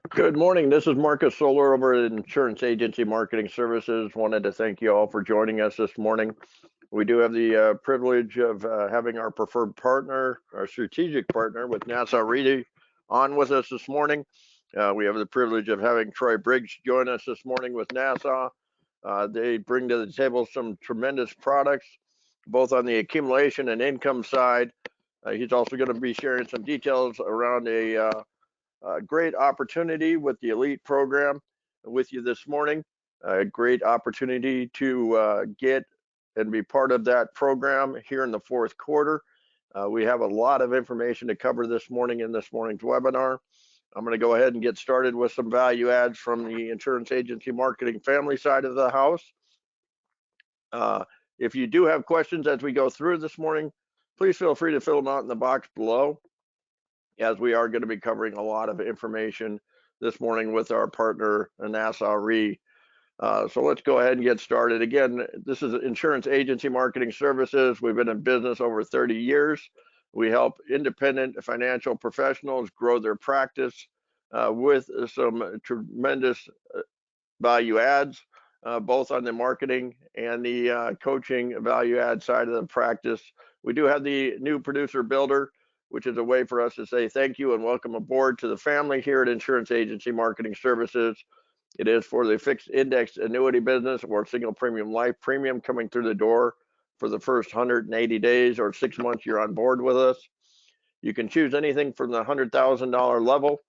Good morning. This is Marcus Solar over at Insurance Agency Marketing Services. Wanted to thank you all for joining us this morning. We do have the privilege of having our preferred partner, our strategic partner with Nassau Re on with us this morning. We have the privilege of having Troy Briggs join us this morning with Nassau. They bring to the table some tremendous products, both on the accumulation and income side. He's also going to be sharing some details around a great opportunity with the Elite program with you this morning. A great opportunity to get and be part of that program here in the fourth quarter. We have a lot of information to cover this morning in this morning's webinar. I'm going to go ahead and get started with some value adds from the insurance agency marketing family side of the house. If you do have questions as we go through this morning, please feel free to fill them out in the box below, as we are going to be covering a lot of information this morning with our partner, Nassau Re. So let's go ahead and get started. Again, this is Insurance Agency Marketing Services. We've been in business over 30 years. We help independent financial professionals grow their practice with some tremendous value adds, both on the marketing and the coaching value add side of the practice. We do have the new producer builder, which is a way for us to say thank you and welcome aboard to the family here at Insurance Agency Marketing Services. It is for the fixed index annuity business or single premium life premium coming through the door for the first 180 days or 6 months you're on board with us. You can choose anything from the $100,000 level,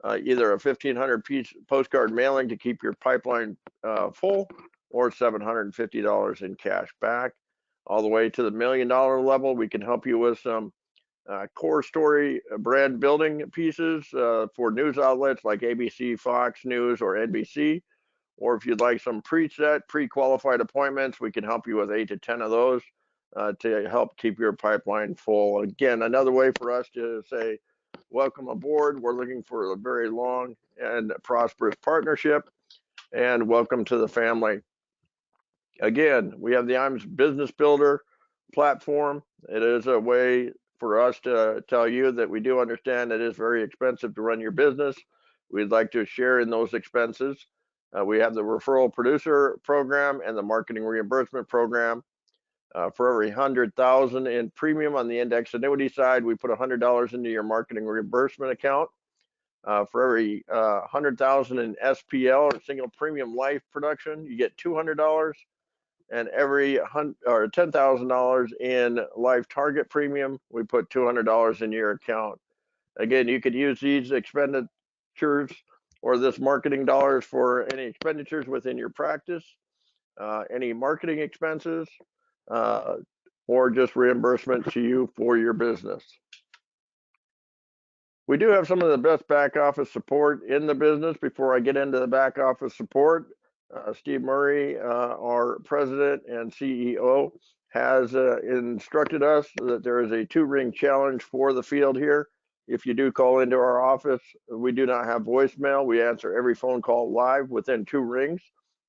either a 1,500 piece postcard mailing to keep your pipeline full, or $750 in cash back, all the way to the $1 million level. We can help you with some core story brand building pieces for news outlets like ABC, Fox News, or NBC. Or if you'd like some preset, pre-qualified appointments, we can help you with 8 to 10 of those to help keep your pipeline full. Again, another way for us to say, welcome aboard. We're looking for a very long and prosperous partnership, and welcome to the family. Again, we have the IMS Business Builder platform. It is a way for us to tell you that we do understand it is very expensive to run your business. We'd like to share in those expenses. We have the referral producer program and the marketing reimbursement program. For every 100,000 in premium on the index annuity side, we put $100 into your marketing reimbursement account. For every 100,000 in SPL or single premium life production, you get $200. And every $10,000 in life target premium, we put $200 in your account. Again, you could use these expenditures or this marketing dollars for any expenditures within your practice, any marketing expenses, or just reimbursement to you for your business. We do have some of the best back office support in the business. Before I get into the back office support, Steve Murray, our president and CEO, has instructed us that there is a 2-ring challenge for the field here. If you do call into our office, we do not have voicemail. We answer every phone call live within 2 rings.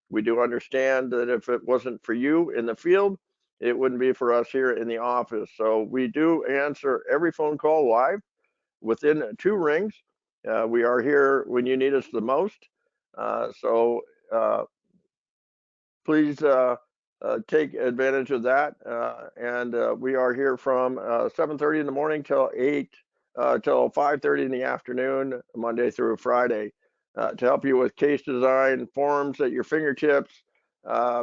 We do understand that if it wasn't for you in the field, it wouldn't be for us here in the office. So we do answer every phone call live within 2 rings. We are here when you need us the most. Please take advantage of that. And we are here from 7:30 in the morning till 5:30 in the afternoon, Monday through Friday, to help you with case design, forms at your fingertips.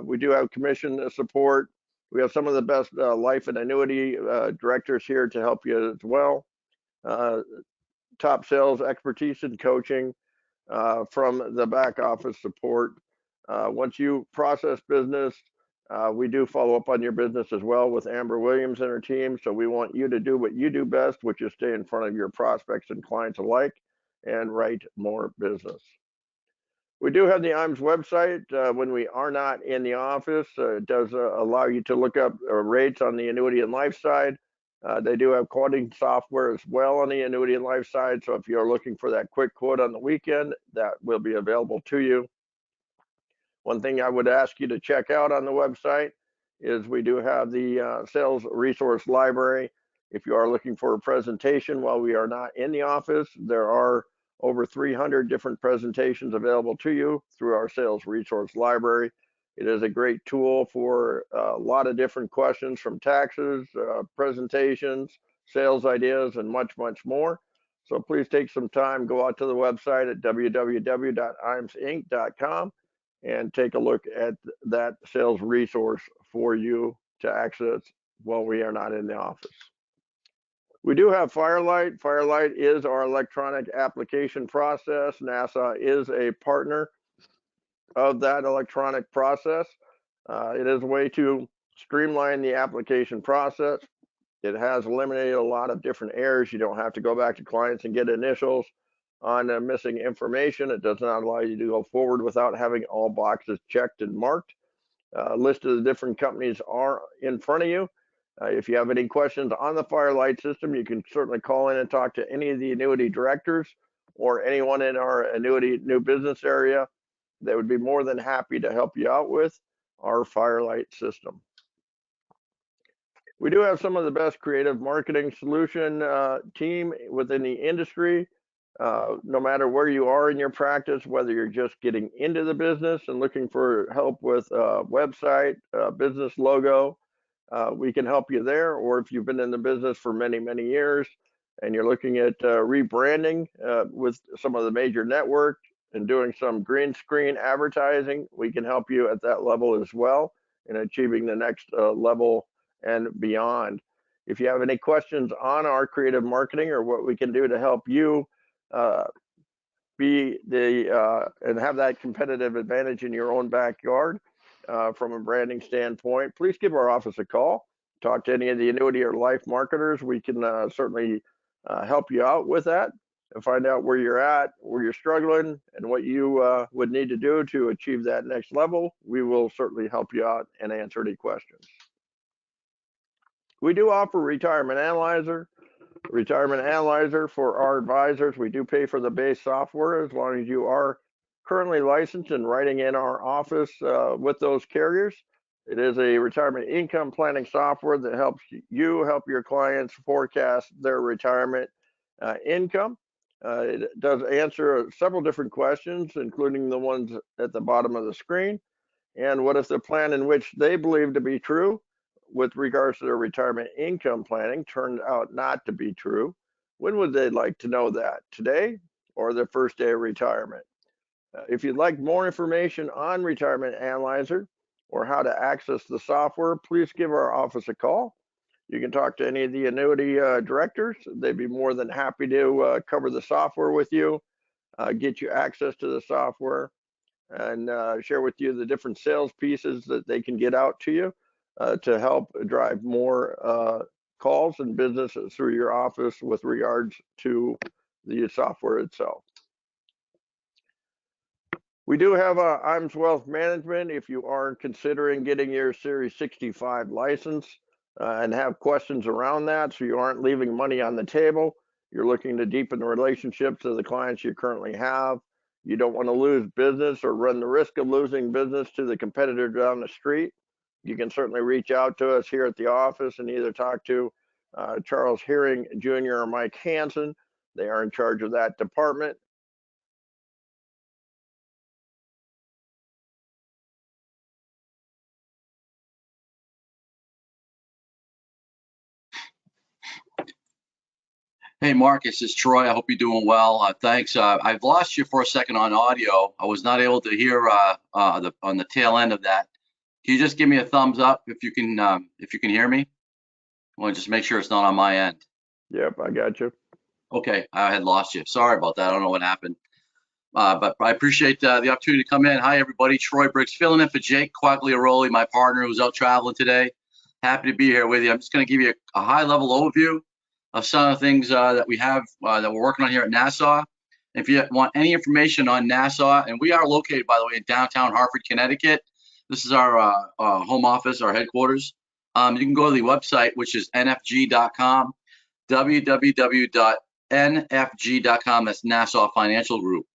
We do have commission support. We have some of the best life and annuity directors here to help you as well. Top sales expertise and coaching from the back office support. Once you process business, we do follow up on your business as well with Amber Williams and her team. So we want you to do what you do best, which is stay in front of your prospects and clients alike and write more business. We do have the IMS website when we are not in the office. It does allow you to look up rates on the annuity and life side. They do have quoting software as well on the annuity and life side. So if you're looking for that quick quote on the weekend, that will be available to you. One thing I would ask you to check out on the website is we do have the sales resource library. If you are looking for a presentation while we are not in the office, there are over 300 different presentations available to you through our sales resource library. It is a great tool for a lot of different questions, from taxes, presentations, sales ideas, and much, much more. So please take some time, go out to the website at www.imsinc.com and take a look at that sales resource for you to access while we are not in the office. We do have Firelight. Firelight is our electronic application process. NASA is a partner of that electronic process. It is a way to streamline the application process. It has eliminated a lot of different errors. You don't have to go back to clients and get initials on missing information. It does not allow you to go forward without having all boxes checked and marked. List of the different companies are in front of you. If you have any questions on the Firelight system, you can certainly call in and talk to any of the annuity directors or anyone in our annuity new business area. They would be more than happy to help you out with our Firelight system. We do have some of the best creative marketing solution team within the industry. No matter where you are in your practice, whether you're just getting into the business and looking for help with a website, business logo, we can help you there. Or if you've been in the business for many, many years and you're looking at rebranding with some of the major networks and doing some green screen advertising, we can help you at that level as well in achieving the next level and beyond. If you have any questions on our creative marketing or what we can do to help you be the and have that competitive advantage in your own backyard from a branding standpoint, please give our office a call. Talk to any of the annuity or life marketers. We can certainly help you out with that and find out where you're at, where you're struggling, and what you would need to do to achieve that next level. We will certainly help you out and answer any questions. We do offer Retirement Analyzer. Retirement Analyzer for our advisors. We do pay for the base software as long as you are currently licensed and writing in our office with those carriers. It is a retirement income planning software that helps you help your clients forecast their retirement income. It does answer several different questions, including the ones at the bottom of the screen. And what if the plan in which they believe to be true with regards to their retirement income planning turned out not to be true? When would they like to know that? Today or the first day of retirement? If you'd like more information on Retirement Analyzer or how to access the software, please give our office a call. You can talk to any of the annuity directors. They'd be more than happy to cover the software with you, get you access to the software, and share with you the different sales pieces that they can get out to you to help drive more calls and business through your office with regards to the software itself. We do have IMS Wealth Management. If you are considering getting your Series 65 license and have questions around that, so you aren't leaving money on the table, you're looking to deepen the relationships of the clients you currently have, you don't want to lose business or run the risk of losing business to the competitor down the street, you can certainly reach out to us here at the office and either talk to Charles Hearing Jr. or Mike Hansen. They are in charge of that department. Hey, Mark, this is Troy. I hope you're doing well. Thanks. I've lost you for a second on audio. I was not able to hear on the tail end of that. Can you just give me a thumbs up if you can hear me? I want to just make sure it's not on my end. Yep, I got you. Okay, I had lost you. Sorry about that. I don't know what happened. But I appreciate the opportunity to come in. Hi, everybody. Troy Briggs filling in for Jake Quagliaroli, my partner who's out traveling today. Happy to be here with you. I'm just going to give you a high-level overview of some of the things that we have that we're working on here at Nassau. If you want any information on Nassau, and we are located, by the way, in downtown Hartford, Connecticut. This is our home office, our headquarters. You can go to the website, which is nfg.com, www.nfg.com. That's Nassau Financial Group.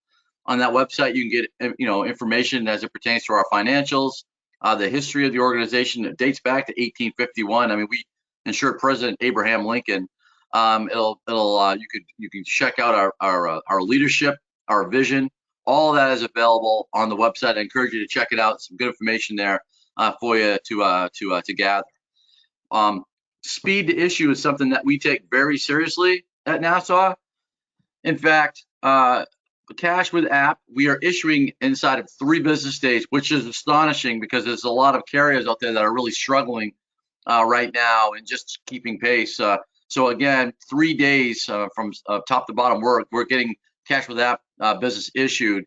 On that website, you can get information as it pertains to our financials, the history of the organization that dates back to 1851. I mean, we insured President Abraham Lincoln You can check out our leadership, our vision. All that is available on the website. I encourage you to check it out. Some good information there for you to gather. Speed to issue is something that we take very seriously at Nassau. In fact, cash with app, we are issuing inside of 3 business days, which is astonishing because there's a lot of carriers out there that are really struggling right now and just keeping pace. So again, 3 days from top to bottom, we're getting cash with app business issued.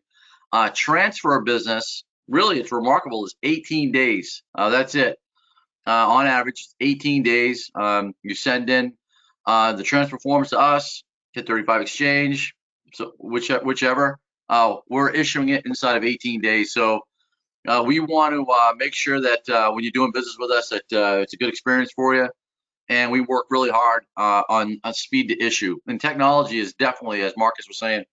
Transfer business, really, it's remarkable, is 18 days. That's it. On average, 18 days. You send in the transfer forms to us, hit 35 exchange, so whichever. We're issuing it inside of 18 days. So we want to make sure that when you're doing business with us, that it's a good experience for you. And we work really hard on speed to issue. And technology is definitely, as Marcus was saying,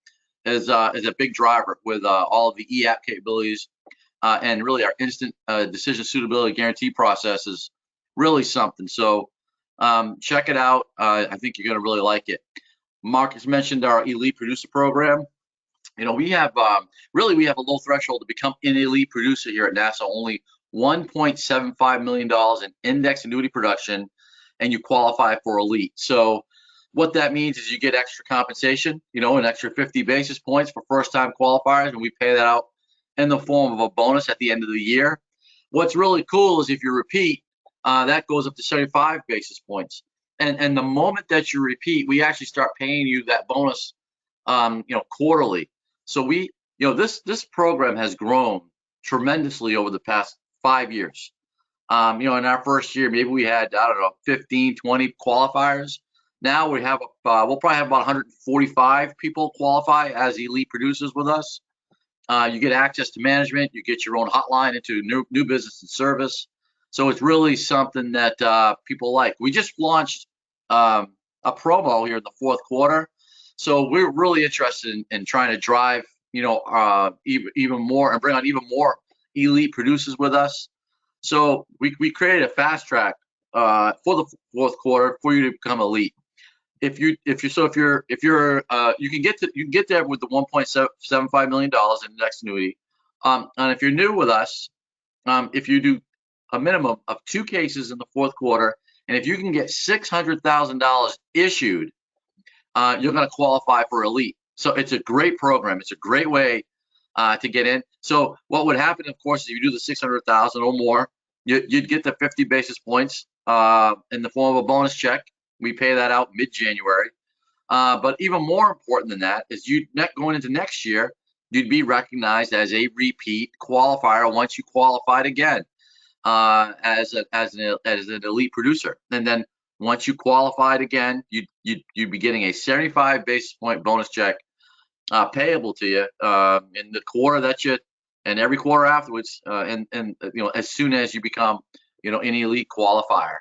is a big driver with all of the e-app capabilities. And really our instant decision suitability guarantee process is really something. So check it out. I think you're going to really like it. Marcus mentioned our elite producer program. You know, we have a low threshold to become an elite producer here at Nassau. Only $1.75 million in index annuity production, and you qualify for elite. So what that means is you get extra compensation, you know, an extra 50 basis points for first-time qualifiers, and we pay that out in the form of a bonus at the end of the year. What's really cool is if you repeat, that goes up to 75 basis points. And the moment that you repeat, we actually start paying you that bonus, quarterly. So this program has grown tremendously over the past 5 years. In our first year, maybe we had, 15, 20 qualifiers. Now we'll probably have about 145 people qualify as elite producers with us. You get access to management. You get your own hotline into new business and service. So it's really something that people like. We just launched a promo here in the fourth quarter. So we're really interested in trying to drive, even more and bring on even more elite producers with us. So we created a fast track for the fourth quarter for you to become elite. You can get there with the $1.75 million in index annuity. And if you're new with us, if you do a minimum of 2 cases in the fourth quarter, and if you can get $600,000 issued, you're going to qualify for elite. So it's a great program. It's a great way to get in. So what would happen, of course, is if you do the 600,000 or more, you'd get the 50 basis points in the form of a bonus check. We pay that out mid-January. But even more important than that is going into next year, you'd be recognized as a repeat qualifier once you qualified again as an elite producer. And then once you qualified again, you'd be getting a 75 basis point bonus check payable to you in the quarter and every quarter afterwards, and as soon as you become an elite qualifier.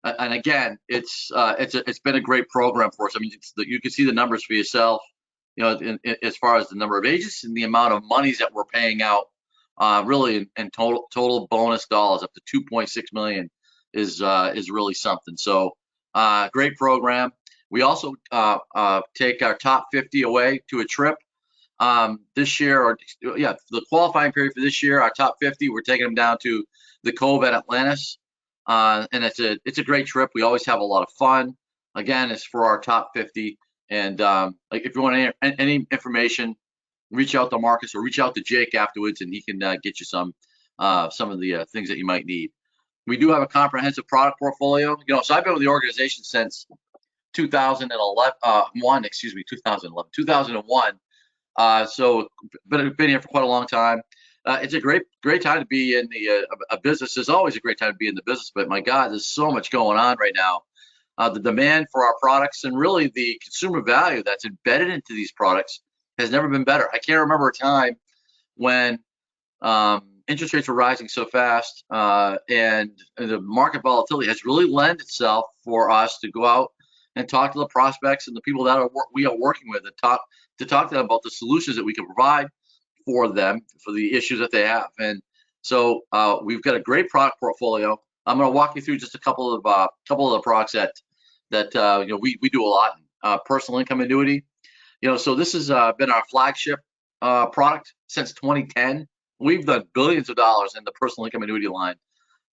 And again, it's been a great program for us. I mean, you can see the numbers for yourself, as far as the number of agents and the amount of monies that we're paying out, really in total bonus dollars up to $2.6 million is really something. So great program. We also take our top 50 away to a trip this year, the qualifying period for this year. Our top 50, we're taking them down to the Cove at Atlantis. And it's a great trip. We always have a lot of fun. Again, it's for our top 50. And if you want any information, reach out to Marcus or reach out to Jake afterwards, and he can get you some of the things that you might need. We do have a comprehensive product portfolio. So I've been with the organization since 2001. So been here for quite a long time. It's a great time to be in a business. It's always a great time to be in the business, but my God, there's so much going on right now. The demand for our products and really the consumer value that's embedded into these products has never been better. I can't remember a time when interest rates were rising so fast, and the market volatility has really lent itself for us to go out and talk to the prospects and the people that we are working with, and talk to them about the solutions that we can provide for them for the issues that they have. And so we've got a great product portfolio. I'm going to walk you through just a couple of the products that we do a lot in personal income annuity. So this has been our flagship product since 2010. We've done billions of dollars in the personal income annuity line.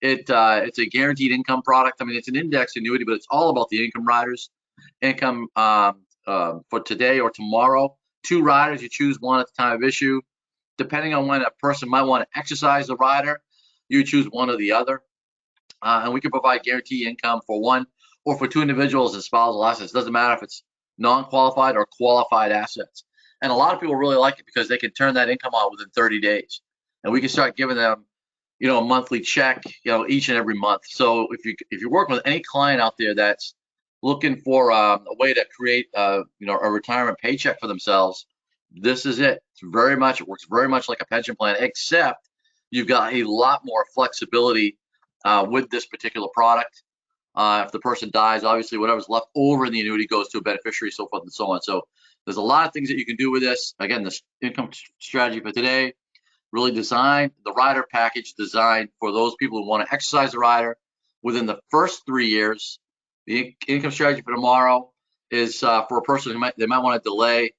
It's a guaranteed income product. I mean, it's an index annuity, but it's all about the income riders. Income for today or tomorrow. 2 riders, you choose one at the time of issue. Depending on when a person might want to exercise the rider, you choose one or the other. And we can provide guaranteed income for 1 or for 2 individuals as spousal assets. Doesn't matter if it's non-qualified or qualified assets. And a lot of people really like it because they can turn that income on within 30 days. And we can start giving them, a monthly check, each and every month. So if you're working with any client out there that's looking for a way to create, a retirement paycheck for themselves, this is it. It works very much like a pension plan, except you've got a lot more flexibility with this particular product. If the person dies, obviously whatever's left over in the annuity goes to a beneficiary, so forth and so on. So there's a lot of things that you can do with this. Again, this income strategy for today, really designed, the rider package designed for those people who want to exercise the rider within the first 3 years. The income strategy for tomorrow is for a person who might want to delay,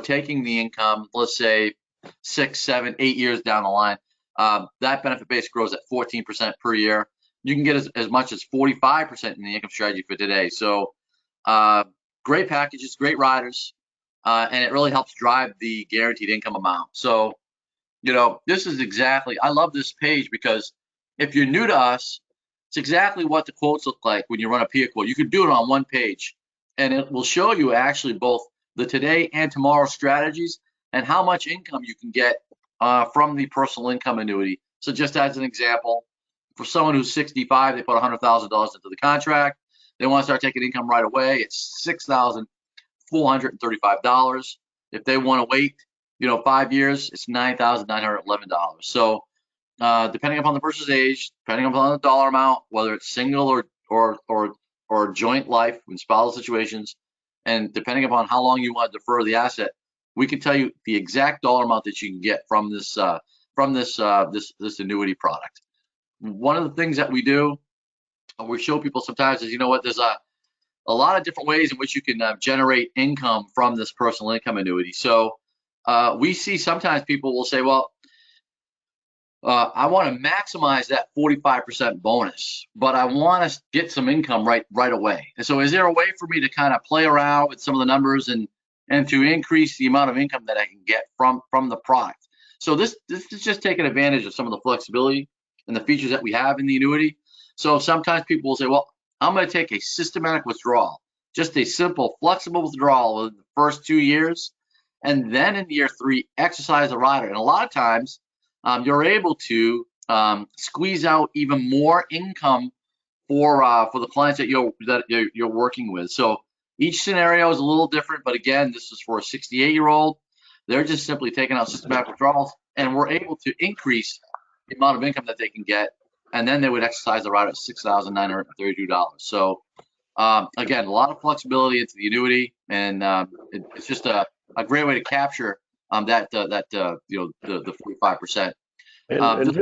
taking the income, let's say 6, 7, 8 years down the line. That benefit base grows at 14% per year. You can get as much as 45% in the income strategy for today. So great packages, great riders, and it really helps drive the guaranteed income amount. So, this is exactly, I love this page because if you're new to us, it's exactly what the quotes look like when you run a PIA quote. You can do it on one page, and it will show you actually both the today and tomorrow strategies and how much income you can get from the personal income annuity. So just as an example, for someone who's 65, they put $100,000 into the contract. They want to start taking income right away. It's $6,435. If they want to wait, 5 years, it's $9,911. So depending upon the person's age, depending upon the dollar amount, whether it's single or joint life in spousal situations, and depending upon how long you want to defer the asset, we can tell you the exact dollar amount that you can get from this annuity product. One of the things that we do, we show people sometimes is, there's a lot of different ways in which you can generate income from this personal income annuity. So we see sometimes people will say, well, I want to maximize that 45% bonus, but I want to get some income right away. And so is there a way for me to kind of play around with some of the numbers and to increase the amount of income that I can get from the product? So this is just taking advantage of some of the flexibility and the features that we have in the annuity. So sometimes people will say, well, I'm going to take a systematic withdrawal, just a simple flexible withdrawal in the first 2 years, and then in year 3 exercise the rider. And a lot of times you're able to squeeze out even more income for the clients that you're working with. So each scenario is a little different, but again, this is for a 68-year-old. They're just simply taking out systematic withdrawals, and we're able to increase the amount of income that they can get, and then they would exercise the rider at $6,932. So again, a lot of flexibility into the annuity, and it's just a great way to capture the 45%. And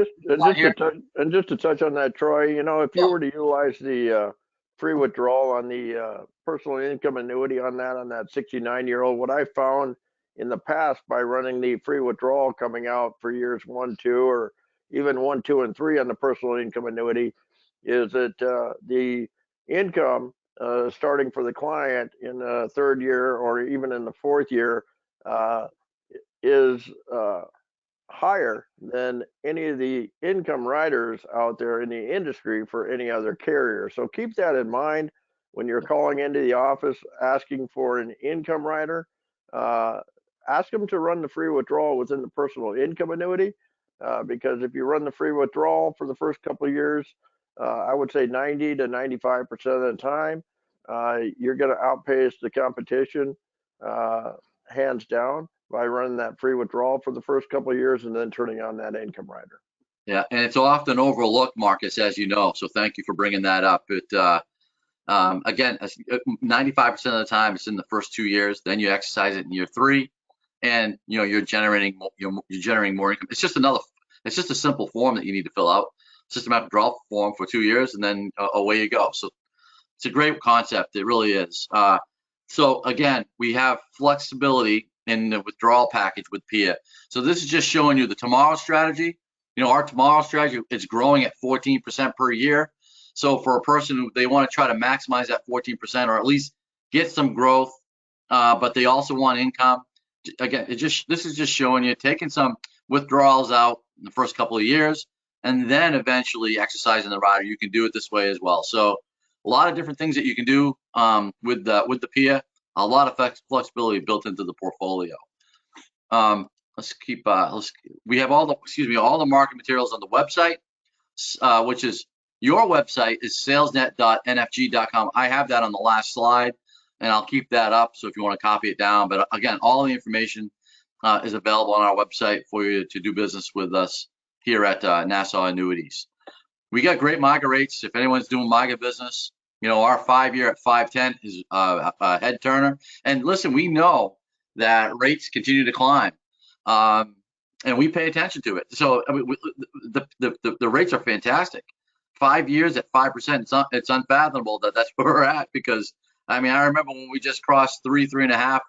just to touch on that, Troy, if you were to utilize the free withdrawal on the personal income annuity on that 69-year-old, what I found in the past by running the free withdrawal coming out for years 1, 2, or even 1, 2, and 3 on the personal income annuity is that the income starting for the client in the 3rd year or even in the 4th year is higher than any of the income riders out there in the industry for any other carrier. So keep that in mind when you're calling into the office asking for an income rider. Ask them to run the free withdrawal within the personal income annuity, because if you run the free withdrawal for the first couple of years, I would say 90 to 95% of the time, you're going to outpace the competition hands down by running that free withdrawal for the first couple of years and then turning on that income rider. Yeah, and it's often overlooked, Marcus, as you know. So thank you for bringing that up. Again, 95% of the time it's in the first 2 years. Then you exercise it in year 3, and you're generating more income. It's just a simple form that you need to fill out, systematic withdrawal form for 2 years, and then away you go. So It's a great concept. It really is. So again, we have flexibility in the withdrawal package with PIA. So this is just showing you the tomorrow strategy. Our tomorrow strategy is growing at 14% per year. So for a person who they want to try to maximize that 14% or at least get some growth, but they also want income. Again, this is just showing you taking some withdrawals out in the first couple of years and then eventually exercising the rider. You can do it this way as well. So a lot of different things that you can do with the PIA. A lot of flexibility built into the portfolio. We have all the market materials on the website, which is your website is salesnet.nfg.com. I have that on the last slide, and I'll keep that up. So if you want to copy it down, but again, all the information is available on our website for you to do business with us here at Nassau Annuities. We got great MYGA rates. If anyone's doing MYGA business, our 5-year at 5.10 is a head turner. And listen, we know that rates continue to climb, and we pay attention to it. So I mean, the rates are fantastic. 5 years at 5%, it's unfathomable that that's where we're at, because I mean, I remember when we just crossed 3.5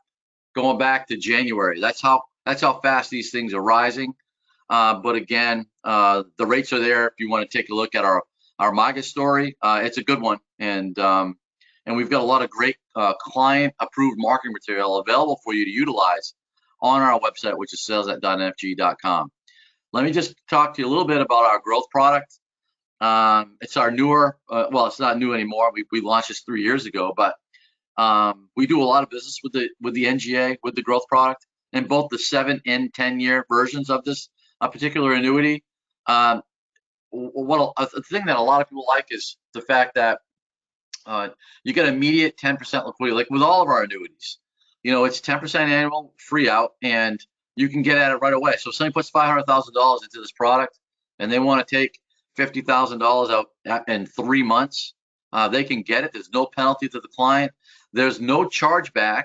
going back to January. That's how fast these things are rising. But again, the rates are there. If you want to take a look at our MYGA story, it's a good one, and we've got a lot of great client-approved marketing material available for you to utilize on our website, which is sales@nfg.com. Let me just talk to you a little bit about our growth product. It's our newer, well, it's not new anymore. We launched this 3 years ago, but we do a lot of business with the NGA, with the growth product, and both the 7 and 10-year versions of this particular annuity. The thing that a lot of people like is the fact that you get immediate 10% liquidity, like with all of our annuities. It's 10% annual free out, and you can get at it right away. So if somebody puts $500,000 into this product and they want to take $50,000 out in 3 months, they can get it. There's no penalty to the client. There's no chargeback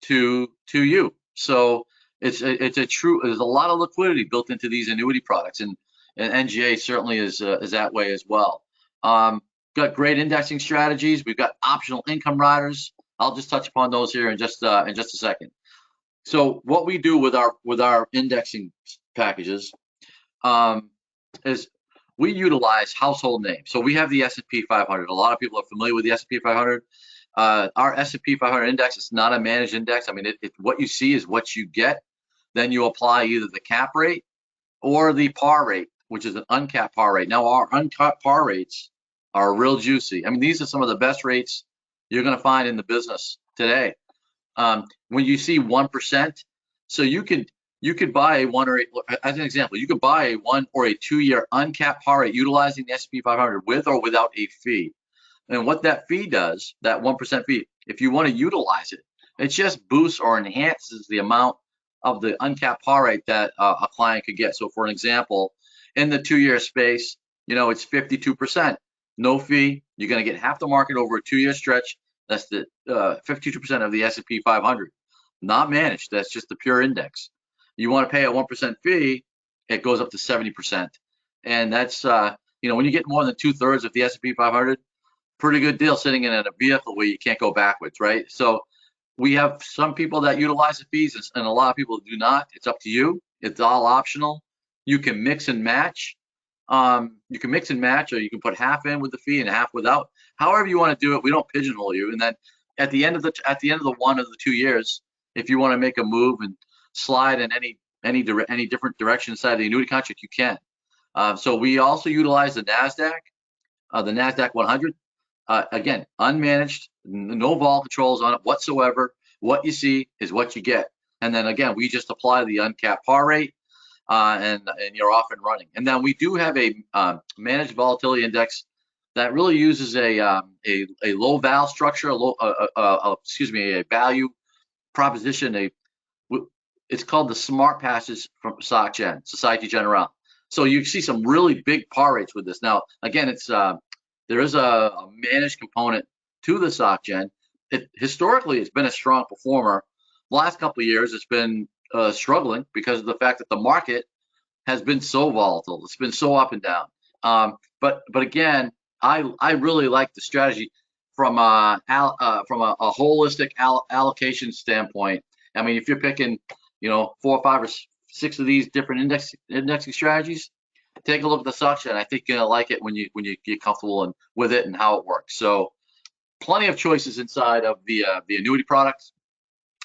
to you. So there's a lot of liquidity built into these annuity products, and NGA certainly is that way as well. Got great indexing strategies. We've got optional income riders. I'll just touch upon those here in just a second. So what we do with our indexing packages is we utilize household names. So we have the S&P 500. A lot of people are familiar with the S&P 500. Our S&P 500 index is not a managed index. I mean, what you see is what you get. Then you apply either the cap rate or the par rate, which is an uncapped par rate. Now, our uncapped par rates are real juicy. I mean, these are some of the best rates you're going to find in the business today. When you see 1%, so you could buy a 1 or 8, as an example, you could buy a 1 or a 2-year uncapped par rate utilizing the S&P 500 with or without a fee. And what that fee does, that 1% fee, if you want to utilize it, it just boosts or enhances the amount of the uncapped par rate that a client could get. So for an example, in the 2-year space, it's 52%, no fee. You're going to get half the market over a 2-year stretch. That's the 52% of the S&P 500, not managed. That's just the pure index. You want to pay a 1% fee, it goes up to 70%. And that's, when you get more than 2/3 of the S&P 500, pretty good deal sitting in a vehicle where you can't go backwards, right? So we have some people that utilize the fees and a lot of people do not. It's up to you. It's all optional. You can mix and match. Or you can put half in with the fee and half without. However you want to do it, we don't pigeonhole you. And then at the end of the 1 of the 2 years, if you want to make a move and slide in any different direction inside the annuity contract, you can. So we also utilize the NASDAQ 100. Again, unmanaged, no vol controls on it whatsoever. What you see is what you get. And then again, we just apply the uncapped par rate, and you're off and running. And then we do have a managed volatility index that really uses a low val structure, a value proposition. It's called the Smart Passes from Societe Generale. So you see some really big par rates with this. Now, again, there is a managed component to the SocGen. Historically, it's been a strong performer. The last couple of years, it's been struggling because of the fact that the market has been so volatile. It's been so up and down. But again, I really like the strategy. from a holistic allocation standpoint. I mean, if you're picking, 4, 5, or 6 of these different indexing strategies, take a look at the suction. I think you're gonna like it when you get comfortable with it and how it works. So plenty of choices inside of the annuity products,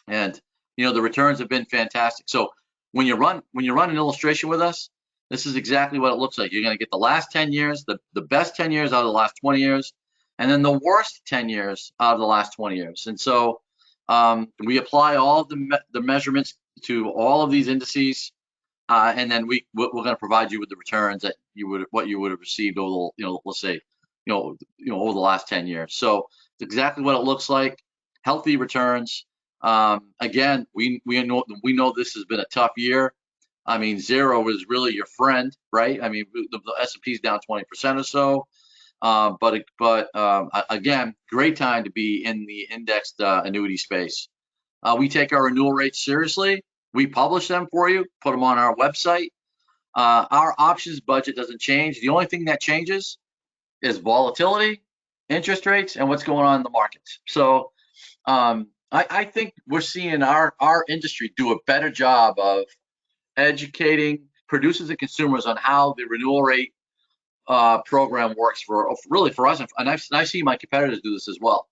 and the returns have been fantastic. So when you run an illustration with us, this is exactly what it looks like. You're going to get the last 10 years, the best 10 years out of the last 20 years, and then the worst 10 years out of the last 20 years. And so we apply all the measurements to all of these indices, and then we're going to provide you with the returns that what you would have received over let's say over the last 10 years. So it's exactly what it looks like. Healthy returns. Again, we know this has been a tough year. I mean, zero is really your friend, right? I mean, the S&P is down 20% or so. But again, great time to be in the indexed annuity space. We take our renewal rates seriously. We publish them for you, put them on our website. Our options budget doesn't change. The only thing that changes is volatility, interest rates, and what's going on in the markets. So I think we're seeing our industry do a better job of educating producers and consumers on how the renewal rate program works for us, and I see my competitors do this as well.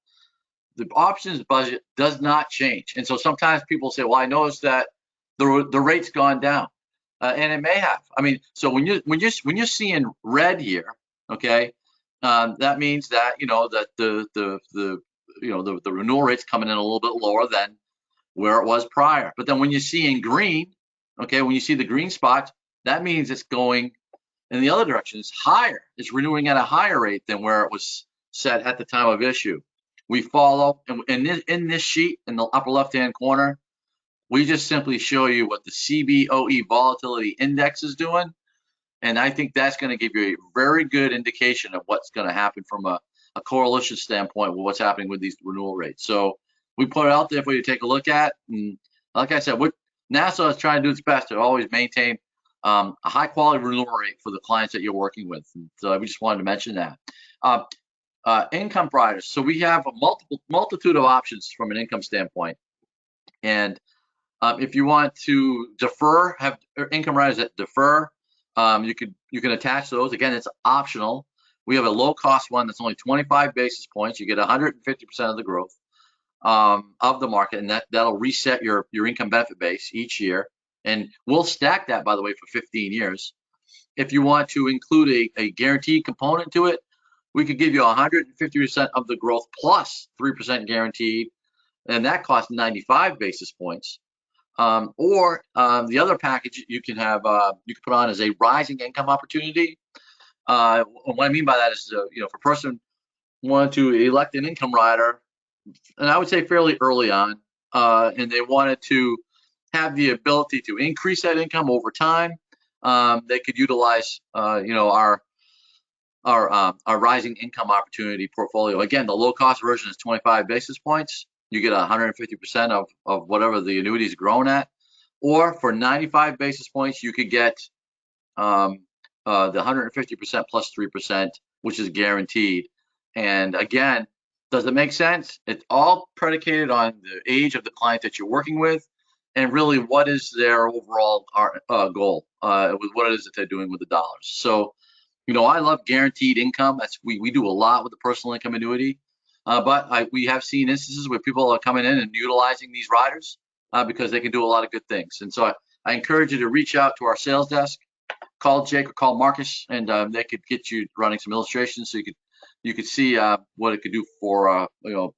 The options budget does not change, and so sometimes people say, "Well, I noticed that the rate's gone down," and it may have. I mean, so when you're seeing red here, okay, that means that that the renewal rate's coming in a little bit lower than where it was prior. But then when you see in green, okay, when you see the green spot, that means it's going in the other direction. It's higher. It's renewing at a higher rate than where it was set at the time of issue. We follow, and in this sheet in the upper left-hand corner, we just simply show you what the CBOE volatility index is doing. And I think that's going to give you a very good indication of what's going to happen from a correlation standpoint with what's happening with these renewal rates. So we put it out there for you to take a look at. And like I said, what NASA is trying to do its best to always maintain a high quality renewal rate for the clients that you're working with. And so we just wanted to mention that. Income providers. So we have a multitude of options from an income standpoint. And if you want to defer, have income riders that defer, you can attach those. Again, it's optional. We have a low cost one that's only 25 basis points. You get 150% of the growth of the market, and that'll reset your income benefit base each year. And we'll stack that, by the way, for 15 years. If you want to include a guaranteed component to it, we could give you 150% of the growth plus 3% guaranteed, and that costs 95 basis points. Or the other package you can put on as a rising income opportunity. What I mean by that is, if a person wanted to elect an income rider, and I would say fairly early on, and they wanted to have the ability to increase that income over time, they could utilize, our rising income opportunity portfolio. Again, the low cost version is 25 basis points. You get 150% of whatever the annuity is grown at. Or for 95 basis points, you could get the 150% plus 3%, which is guaranteed. And again, does it make sense? It's all predicated on the age of the client that you're working with, and really what is their overall goal with what it is that they're doing with the dollars. So, I love guaranteed income. We do a lot with the personal income annuity, but we have seen instances where people are coming in and utilizing these riders because they can do a lot of good things. And so I encourage you to reach out to our sales desk, call Jake or call Marcus, and they could get you running some illustrations so you could see what it could do for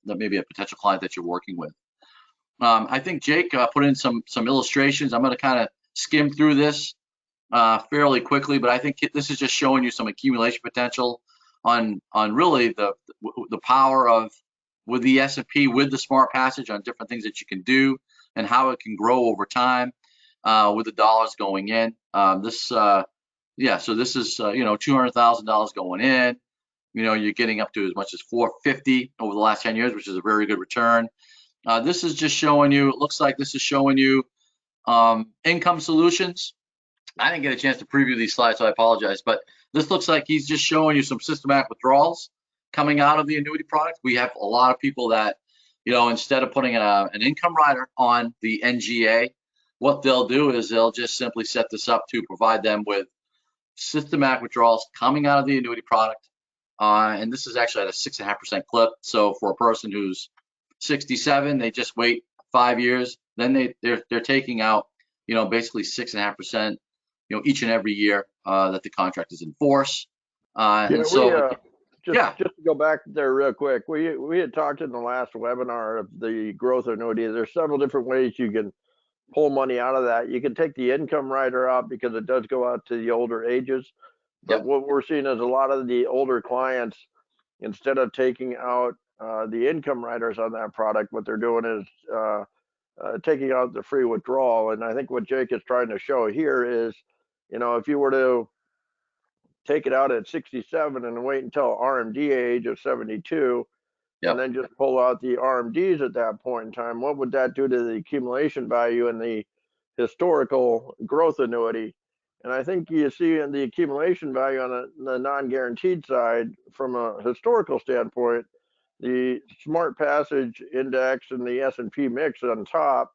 maybe a potential client that you're working with. I think Jake put in some illustrations. I'm going to kind of skim through this fairly quickly, but I think this is just showing you some accumulation potential on really the power of with the S&P, with the smart passage on different things that you can do and how it can grow over time with the dollars going in. So this is $200,000 going in. You're getting up to as much as $450 over the last 10 years, which is a very good return. This is just showing you. It looks like this is showing you income solutions. I didn't get a chance to preview these slides, so I apologize. But this looks like he's just showing you some systematic withdrawals. coming out of the annuity product. We have a lot of people that, instead of putting an income rider on the NGA, what they'll do is they'll just simply set this up to provide them with systematic withdrawals coming out of the annuity product. And this is actually at a 6.5% clip. So for a person who's 67, they just wait 5 years, then they're taking out, basically 6.5%, each and every year that the contract is in force. And so, just to go back there real quick, we had talked in the last webinar of the growth annuity. There's several different ways you can pull money out of that. You can take the income rider out because it does go out to the older ages. But what we're seeing is a lot of the older clients, instead of taking out the income riders on that product, what they're doing is taking out the free withdrawal. And I think what Jake is trying to show here is, if you were to take it out at 67 and wait until RMD age of 72, and then just pull out the RMDs at that point in time, what would that do to the accumulation value in the historical growth annuity? And I think you see in the accumulation value on the non-guaranteed side, from a historical standpoint, the smart passage index and the S&P mix on top,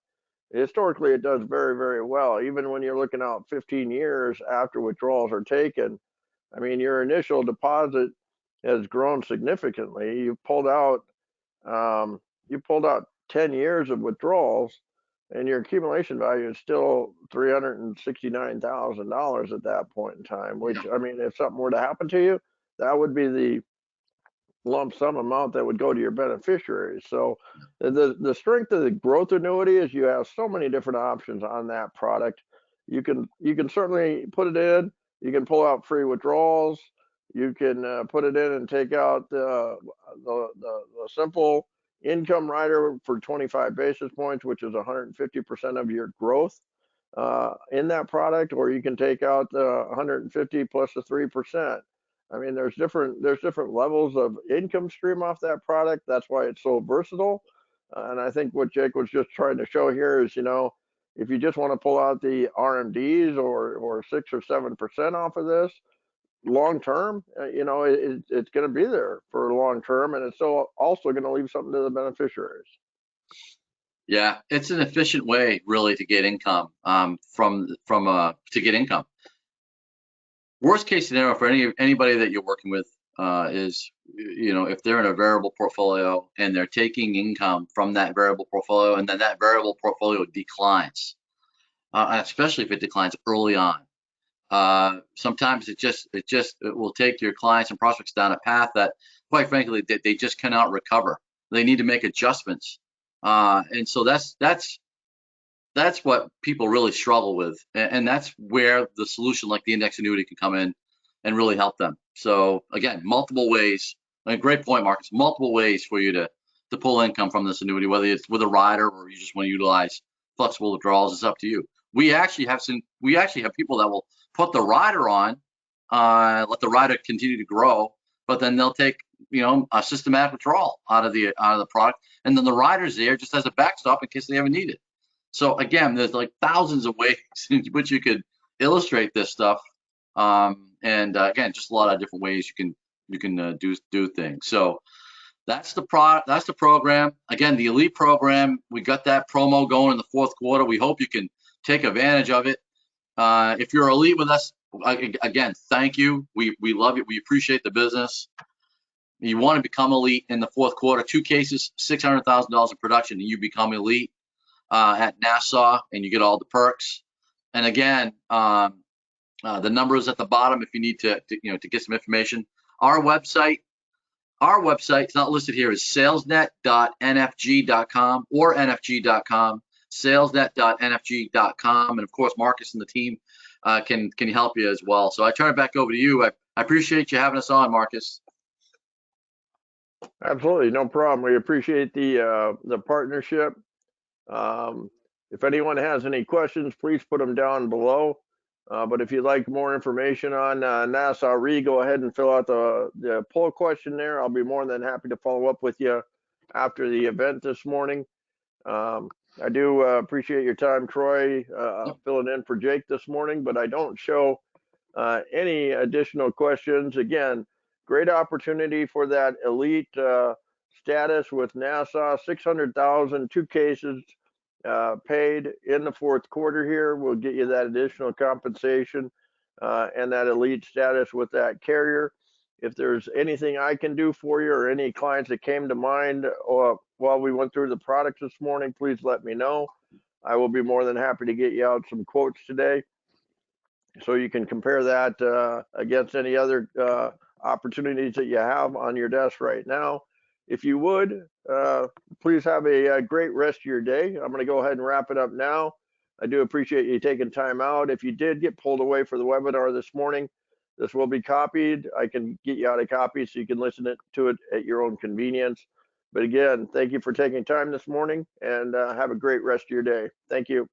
historically it does very, very well. Even when you're looking out 15 years after withdrawals are taken, I mean, your initial deposit has grown significantly. You pulled out 10 years of withdrawals, and your accumulation value is still $369,000 at that point in time, which, I mean, if something were to happen to you, that would be the lump sum amount that would go to your beneficiaries. So the strength of the growth annuity is you have so many different options on that product. You can certainly put it in. You can pull out free withdrawals. You can put it in and take out the simple income rider for 25 basis points, which is 150% of your growth in that product, or you can take out the 150 plus the 3%. I mean, there's different levels of income stream off that product. That's why it's so versatile. And I think what Jake was just trying to show here is, if you just want to pull out the RMDs or 6 or 7% off of this long term, it's going to be there for long term, and it's still also going to leave something to the beneficiaries. Yeah, it's an efficient way, really, to get income to get income. Worst case scenario for anybody that you're working with is, if they're in a variable portfolio and they're taking income from that variable portfolio, and then that variable portfolio declines, especially if it declines early on. Sometimes it will take your clients and prospects down a path that, quite frankly, they just cannot recover. They need to make adjustments, and so that's what people really struggle with, and that's where the solution like the index annuity can come in and really help them. So again, multiple ways. A great point, Marcus. Multiple ways for you to pull income from this annuity, whether it's with a rider or you just want to utilize flexible withdrawals. It's up to you. We actually have people that will put the rider on, let the rider continue to grow, but then they'll take a systematic withdrawal out of the product, and then the rider's there just as a backstop in case they ever need it. So again, there's like thousands of ways in which you could illustrate this stuff, and again, just a lot of different ways you can do things. So that's the program. Again, the Elite program, we got that promo going in the fourth quarter. We hope you can take advantage of it. If you're Elite with us, again, thank you. We love it. We appreciate the business. You want to become Elite in the fourth quarter. 2 cases, $600,000 in production, and you become Elite at Nassau, and you get all the perks. And again, the number is at the bottom if you need to get some information. Our website, it's not listed here, is salesnet.nfg.com or nfg.com, salesnet.nfg.com. And of course, Marcus and the team can help you as well. So I turn it back over to you. I appreciate you having us on, Marcus. Absolutely, no problem. We appreciate the partnership. If anyone has any questions, please put them down below. But if you'd like more information on Nassau Re, go ahead and fill out the poll question there. I'll be more than happy to follow up with you after the event this morning. I do appreciate your time, Troy, filling in for Jake this morning, but I don't show any additional questions. Again, great opportunity for that elite status with NASA. 600,000, 2 cases paid in the fourth quarter here will get you that additional compensation and that elite status with that carrier. If there's anything I can do for you or any clients that came to mind while we went through the products this morning, please let me know. I will be more than happy to get you out some quotes today so you can compare that against any other opportunities that you have on your desk right now. If you would, please have a great rest of your day. I'm going to go ahead and wrap it up now. I do appreciate you taking time out. If you did get pulled away for the webinar this morning, this will be copied. I can get you out a copy so you can listen to it at your own convenience. But again, thank you for taking time this morning, and have a great rest of your day. Thank you.